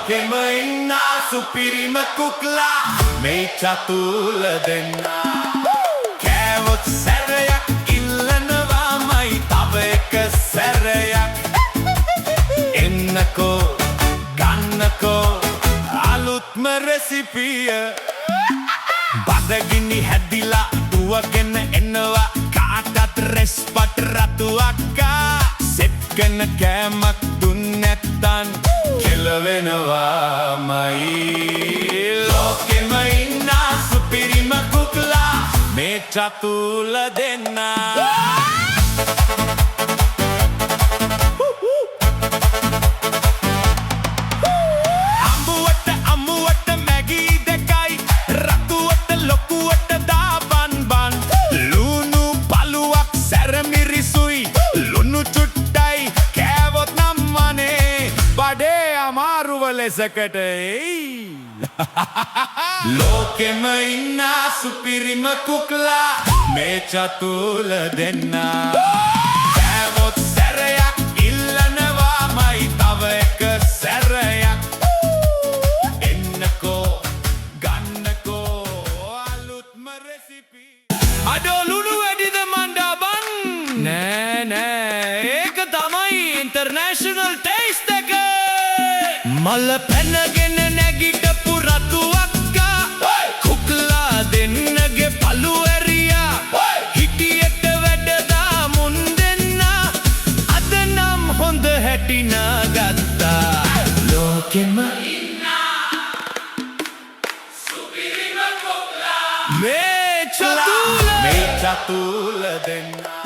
ලෝකෙම ඉන්න සුපිරිම කුක්ලා මේ චතුල දෙන්නා කෑවොත් සැරයක් ඉල්ලනවාමයි තව එක සැරයක් එන්නකෝ ගන්නකෝ අලුත්ම රෙසිපිය බඩගිනි හැදිලා දුවගෙන එනවා කාටත් රෙස්පට් රතු අක්කා සෙට් කරන කෑමක් දුන්නේ නැත්තන් කෙලවෙනවාමයි ලෝකෙම ඉන්න සුපිරිම කුක්ලා මේ චතුල දෙන්නා ලෙසකට ලෝකෙම ඉන්න සුපිරිම කුක්ලා මේ චතුල දෙන්නා කෑවොත් සැරයක් ඉල්ලනවාමයි තව එක සැරයක් එන්නකෝ ගන්නකෝ අලුත්ම රෙසිපි අඩෝ ලුණු වැඩිද මණ්ඩා බන් නෑ නෑ ඒක තමයි ඉන්ටර්නැෂනල් ටේස්ට් එක මල පැනගෙන නැගිටපු රතු අක්කා කුක්ලා දෙන්නගේ පළු ඇරියා හිටියට වැඩදා මුන් දෙන්න අද නම් හොඳ හැටිනා ගත්තා ලෝකෙම ඉන්න සුපිරිම කුක්ලා මේ චතුල දෙන්නා